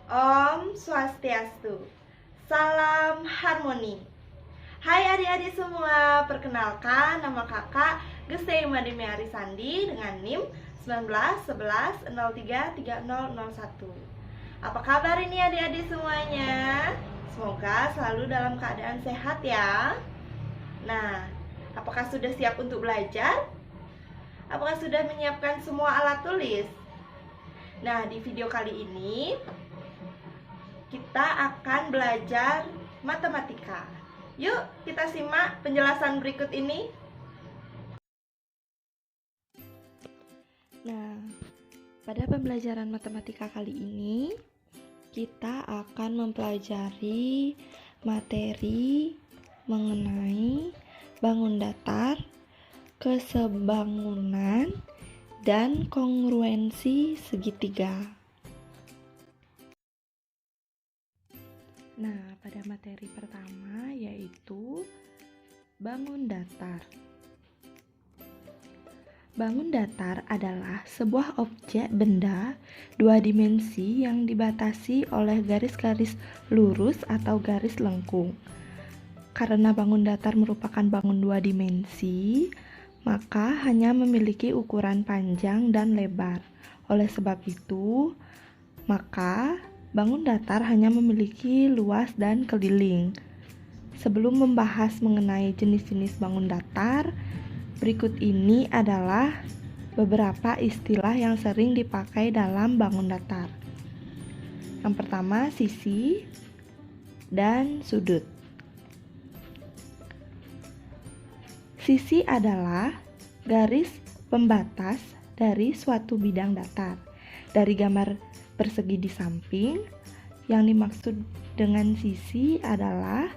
Om Swastiastu. Salam harmoni. Hai adik-adik semua, perkenalkan nama kakak Gestei Mademi Arisandi dengan NIM 1911033001. Apa kabar ini adik-adik semuanya? Semoga selalu dalam keadaan sehat ya. Nah, apakah sudah siap untuk belajar? Apakah sudah menyiapkan semua alat tulis? Nah, di video kali ini kita akan belajar matematika. Yuk, kita simak penjelasan berikut ini. Nah, pada pembelajaran matematika kali ini, kita akan mempelajari materi mengenai bangun datar, kesebangunan, dan kongruensi segitiga. Nah, pada materi pertama yaitu bangun datar. Bangun datar adalah sebuah objek benda dua dimensi yang dibatasi oleh garis-garis lurus atau garis lengkung. Karena bangun datar merupakan bangun dua dimensi, maka hanya memiliki ukuran panjang dan lebar. Oleh sebab itu, maka bangun datar hanya memiliki luas dan keliling. Sebelum membahas mengenai jenis-jenis bangun datar, berikut ini adalah beberapa istilah yang sering dipakai dalam bangun datar. Yang pertama, sisi dan sudut. Sisi adalah garis pembatas dari suatu bidang datar. Dari gambar persegi di samping, yang dimaksud dengan sisi adalah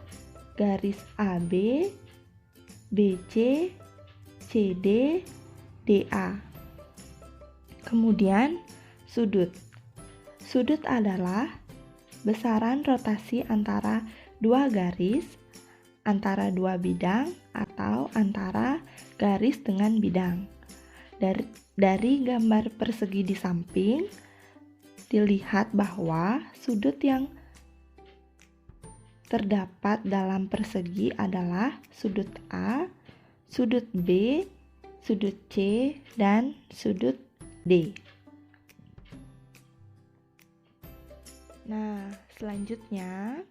garis AB, BC, CD, DA. Kemudian sudut. Sudut adalah besaran rotasi antara dua garis, antara dua bidang, atau antara garis dengan bidang. Dari gambar persegi di samping, dilihat bahwa sudut yang terdapat dalam persegi adalah sudut A, sudut B, sudut C, dan sudut D. Nah, selanjutnya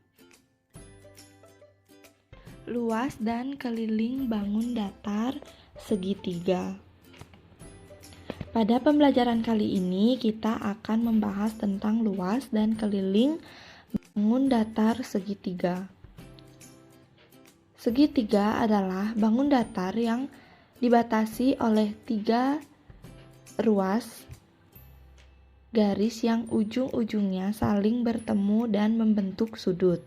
luas dan keliling bangun datar segitiga. Pada pembelajaran kali ini kita akan membahas tentang luas dan keliling bangun datar segitiga. Segitiga adalah bangun datar yang dibatasi oleh tiga ruas garis yang ujung-ujungnya saling bertemu dan membentuk sudut.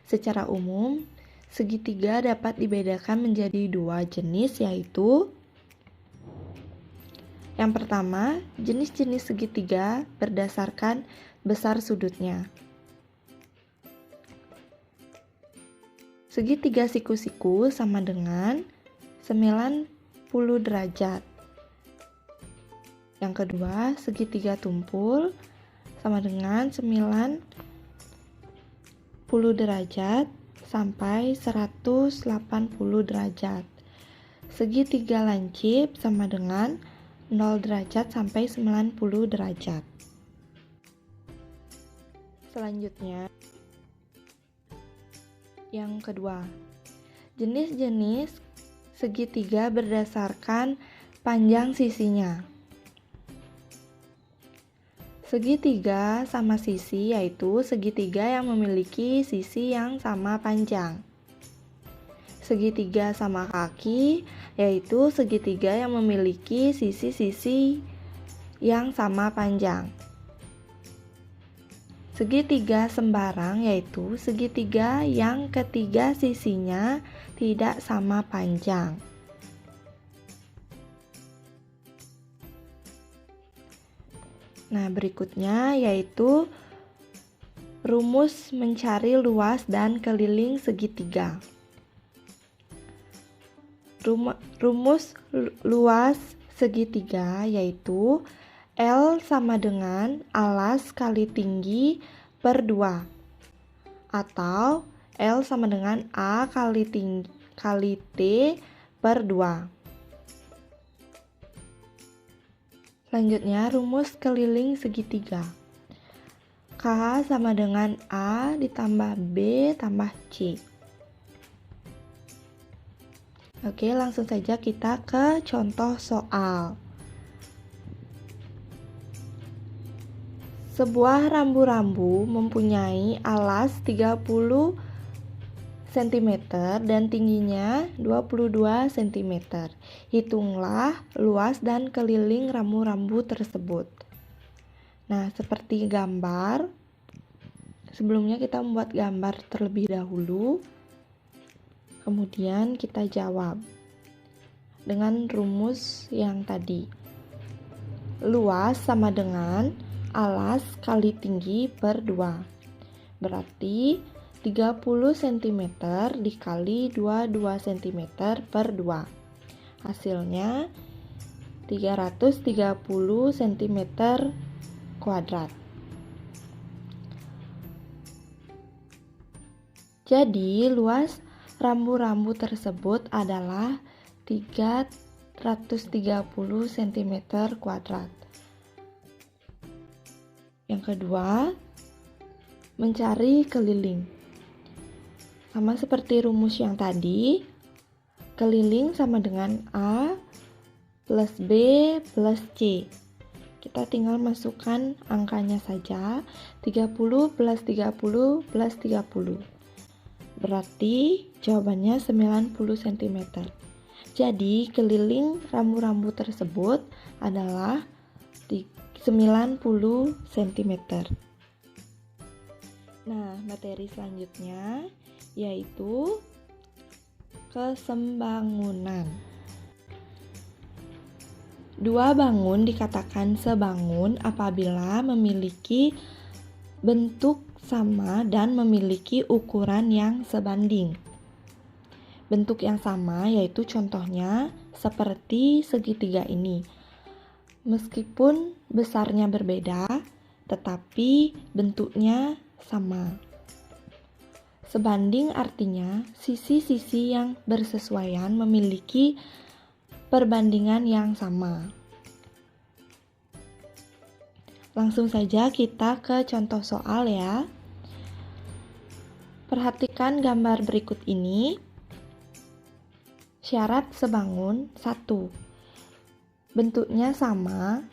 Secara umum, segitiga dapat dibedakan menjadi dua jenis, yaitu yang pertama, jenis-jenis segitiga berdasarkan besar sudutnya. Segitiga siku-siku sama dengan 90 derajat. Yang kedua, segitiga tumpul sama dengan 90 derajat sampai 180 derajat. Segitiga lancip sama dengan 0 derajat sampai 90 derajat. Selanjutnya, yang kedua, jenis-jenis segitiga berdasarkan panjang sisinya. Segitiga sama sisi yaitu segitiga yang memiliki sisi yang sama panjang. Segitiga sama kaki yaitu segitiga yang memiliki sisi-sisi yang sama panjang. Segitiga sembarang yaitu segitiga yang ketiga sisinya tidak sama panjang. Nah, berikutnya yaitu rumus mencari luas dan keliling segitiga. Rumus luas segitiga yaitu L sama dengan alas kali tinggi per 2, atau L sama dengan A kali T per 2. Selanjutnya, rumus keliling segitiga. K sama dengan A ditambah B tambah C. Oke, langsung saja kita ke contoh soal. Sebuah rambu-rambu mempunyai alas 30 cm dan tingginya 22 cm. Hitunglah luas dan keliling rambu-rambu tersebut. Nah, seperti gambar, sebelumnya kita membuat gambar terlebih dahulu. Kemudian kita jawab dengan rumus yang tadi. Luas sama dengan alas kali tinggi per 2. Berarti 30 cm dikali 22 cm per 2. Hasilnya 330 cm kuadrat. Jadi luas rambu-rambu tersebut adalah 330 cm kuadrat. Yang kedua, mencari keliling. Sama seperti rumus yang tadi, keliling sama dengan A plus B plus C. Kita tinggal masukkan angkanya saja, 30 plus 30 plus 30. Berarti jawabannya 90 cm. Jadi keliling rambu-rambu tersebut adalah 90 cm. Nah, materi selanjutnya yaitu kesembangunan. Dua bangun dikatakan sebangun apabila memiliki bentuk sama dan memiliki ukuran yang sebanding. Bentuk yang sama yaitu contohnya seperti segitiga ini. Meskipun besarnya berbeda, tetapi bentuknya sama. Sebanding artinya sisi-sisi yang bersesuaian memiliki perbandingan yang sama. Langsung saja kita ke contoh soal ya. Perhatikan gambar berikut ini. Syarat sebangun 1. Bentuknya sama,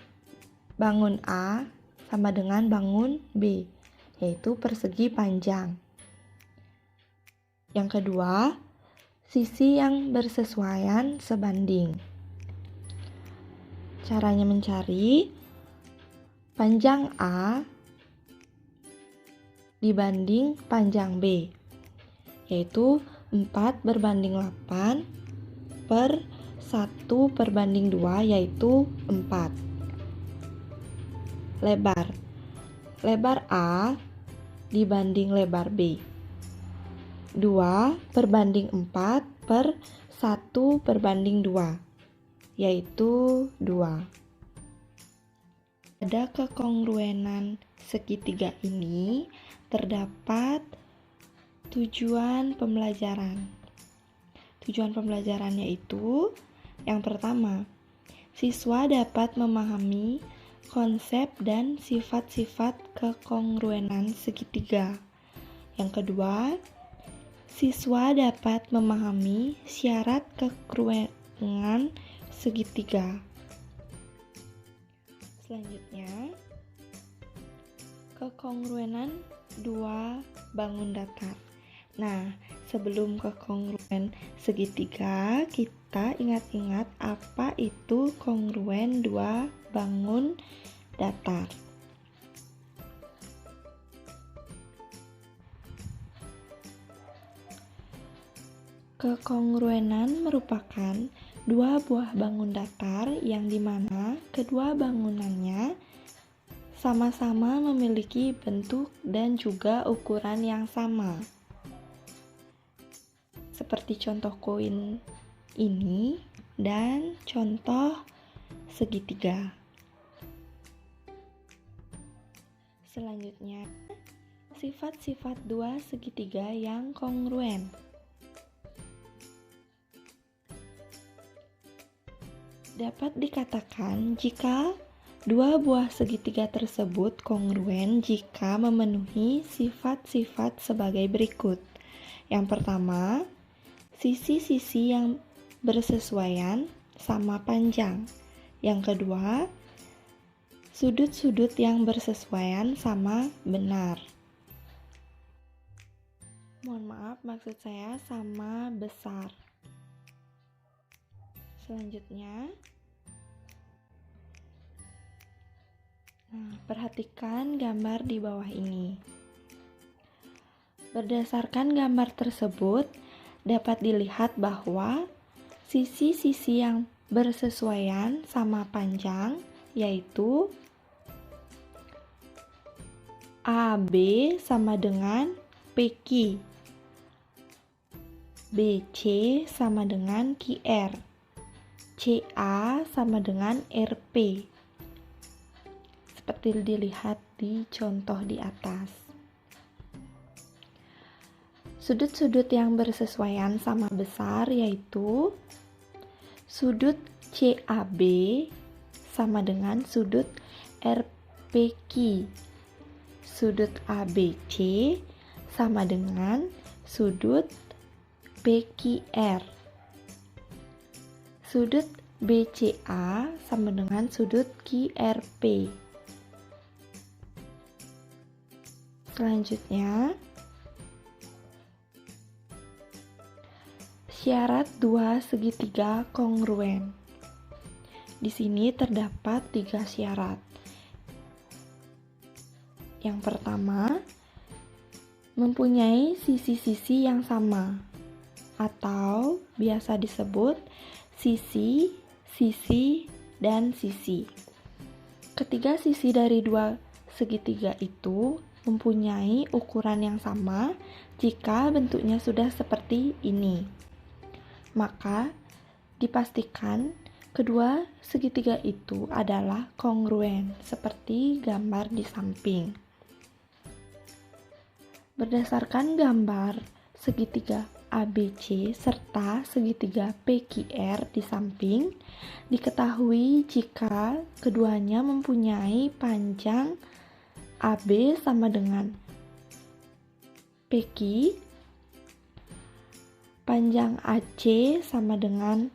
bangun A sama dengan bangun B, yaitu persegi panjang. Yang kedua, sisi yang bersesuaian sebanding. Caranya mencari panjang A dibanding panjang B, yaitu 4 berbanding 8 per 1 berbanding 2, yaitu 4. Lebar A dibanding lebar B, 2 berbanding 4 per 1 berbanding 2, yaitu 2. Pada kekongruenan segitiga ini terdapat tujuan pembelajaran. Tujuan pembelajarannya itu yang pertama, siswa dapat memahami konsep dan sifat-sifat kekongruenan segitiga. Yang kedua, siswa dapat memahami syarat kekongruenan segitiga. Selanjutnya, kekongruenan dua bangun datar. Nah, sebelum kekongruen segitiga, kita ingat-ingat apa itu kongruen dua bangun datar. Kekongruenan merupakan dua buah bangun datar yang dimana kedua bangunannya sama-sama memiliki bentuk dan juga ukuran yang sama. Seperti contoh koin ini dan contoh segitiga. Selanjutnya, Sifat-sifat dua segitiga yang kongruen. Dapat dikatakan jika dua buah segitiga tersebut kongruen jika memenuhi sifat-sifat sebagai berikut. Yang pertama, sisi-sisi yang bersesuaian sama panjang. Yang kedua, sudut-sudut yang bersesuaian sama benar. Mohon maaf, maksud saya sama besar. Selanjutnya, perhatikan gambar di bawah ini. Berdasarkan gambar tersebut, dapat dilihat bahwa sisi-sisi yang bersesuaian sama panjang yaitu AB sama dengan PQ, BC sama dengan QR, CA sama dengan RP. Seperti dilihat di contoh di atas. Sudut-sudut yang bersesuaian sama besar yaitu sudut CAB sama dengan sudut RPQ, sudut ABC sama dengan sudut PQR, sudut BCA sama dengan sudut QRP. Selanjutnya, syarat dua segitiga kongruen. Di sini terdapat 3 syarat. Yang pertama, mempunyai sisi-sisi yang sama atau biasa disebut sisi, sisi, dan sisi. Ketiga sisi dari dua segitiga itu mempunyai ukuran yang sama jika bentuknya sudah seperti ini. Maka dipastikan kedua segitiga itu adalah kongruen seperti gambar di samping. Berdasarkan gambar segitiga ABC serta segitiga PQR di samping, diketahui jika keduanya mempunyai panjang AB sama dengan PQ, panjang AC sama dengan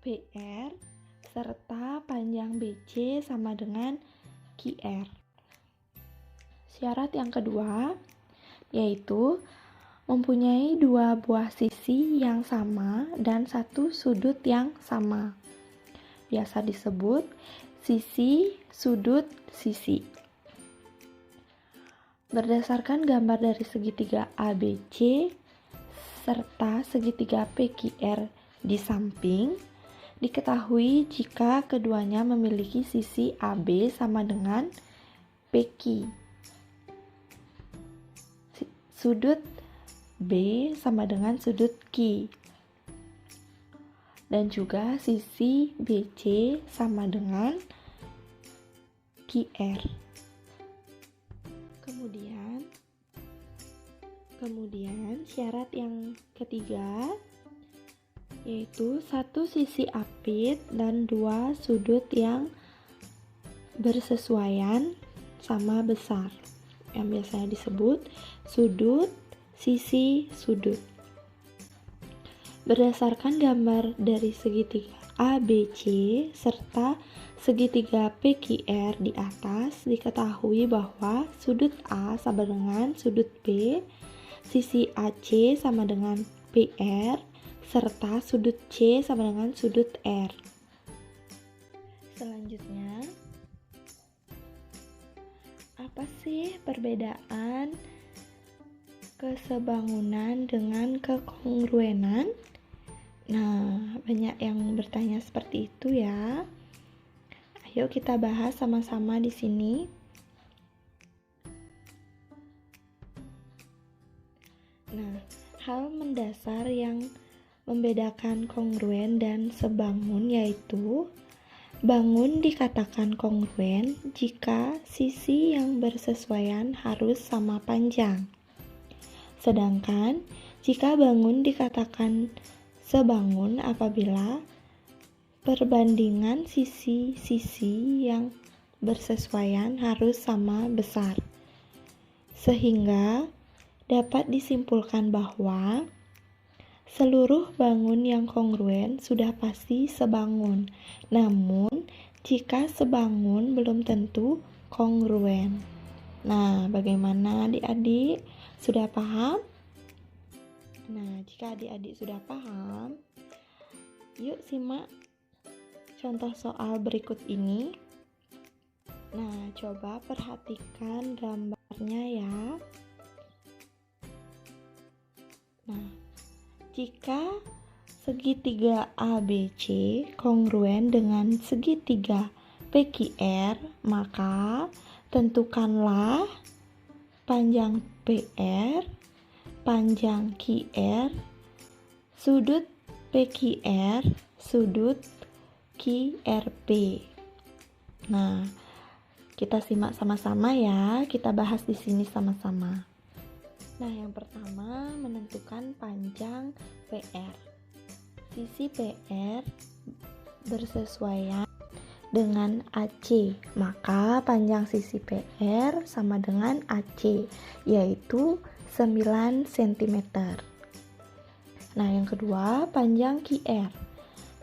PR, serta panjang BC sama dengan QR. Syarat yang kedua yaitu mempunyai dua buah sisi yang sama dan satu sudut yang sama. Biasa disebut sisi, sudut, sisi. Berdasarkan gambar dari segitiga ABC serta segitiga PQR di samping, diketahui jika keduanya memiliki sisi AB sama dengan PQ. Sudut B sama dengan sudut Q. Dan juga sisi BC sama dengan QR. Kemudian syarat yang ketiga yaitu satu sisi apit dan dua sudut yang bersesuaian sama besar, yang biasanya disebut sudut, sisi, sudut. Berdasarkan gambar dari segitiga ABC serta segitiga PQR di atas, diketahui bahwa sudut A sama dengan sudut B, sisi AC sama dengan PR, serta sudut C sama dengan sudut R. Selanjutnya, apa sih perbedaan kesebangunan dengan kekongruenan? Nah, banyak yang bertanya seperti itu ya. Ayo kita bahas sama-sama di sini. Nah, hal mendasar yang membedakan kongruen dan sebangun yaitu Bangun dikatakan kongruen jika sisi yang bersesuaian harus sama panjang. Sedangkan jika bangun dikatakan sebangun apabila perbandingan sisi-sisi yang bersesuaian harus sama besar. Sehingga dapat disimpulkan bahwa seluruh bangun yang kongruen sudah pasti sebangun. Namun, jika sebangun belum tentu kongruen. Nah, bagaimana adik-adik? Sudah paham? Nah, jika adik-adik sudah paham, yuk simak contoh soal berikut ini. Nah, coba perhatikan gambarnya ya. Nah, jika segitiga ABC kongruen dengan segitiga PQR, maka tentukanlah panjang PR, panjang QR, sudut PQR, sudut QRP. Nah, kita simak sama-sama ya, kita bahas di sini sama-sama. Nah, yang pertama menentukan panjang PR. Sisi PR bersesuaian dengan AC, maka panjang sisi PR sama dengan AC, yaitu 9 cm. Nah, yang kedua panjang QR.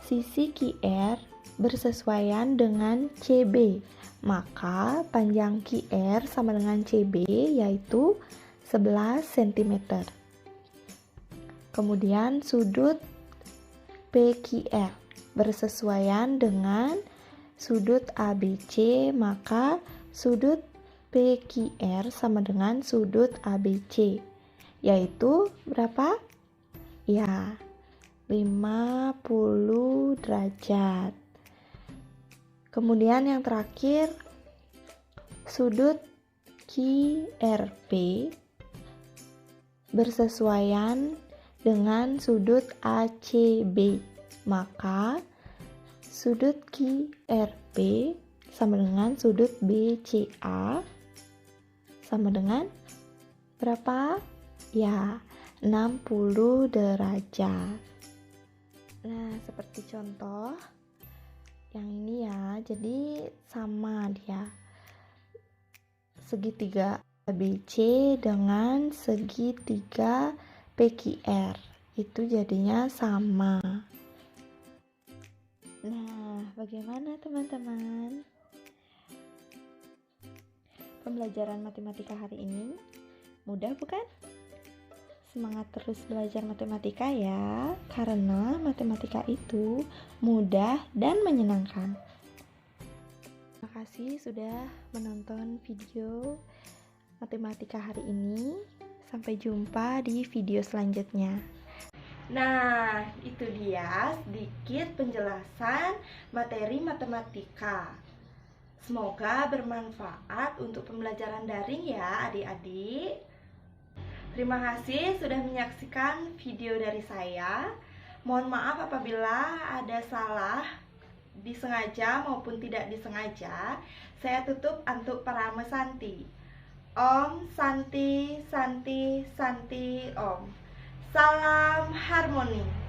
Sisi QR bersesuaian dengan CB, maka panjang QR sama dengan CB, yaitu 11 cm. Kemudian sudut PQR bersesuaian dengan sudut ABC, maka sudut PQR sama dengan sudut ABC, yaitu berapa? Ya, 50 derajat. Kemudian yang terakhir, sudut QRP bersesuaian dengan sudut ACB, maka sudut QRP sama dengan sudut BCA sama dengan berapa? Ya, 60 derajat. Nah, seperti contoh yang ini ya, jadi sama dia. Segitiga ABC dengan segitiga PQR itu jadinya sama. Nah, bagaimana teman-teman? Pembelajaran matematika hari ini mudah bukan? Semangat terus belajar matematika ya, karena matematika itu mudah dan menyenangkan. Terima kasih sudah menonton video matematika hari ini. Sampai jumpa di video selanjutnya. Nah, itu dia sedikit penjelasan materi matematika. Semoga bermanfaat untuk pembelajaran daring ya adik-adik. Terima kasih sudah menyaksikan video dari saya. Mohon maaf apabila ada salah disengaja maupun tidak disengaja. Saya tutup untuk Parama Santi. Om Santi Santi Santi Om. Salam harmoni.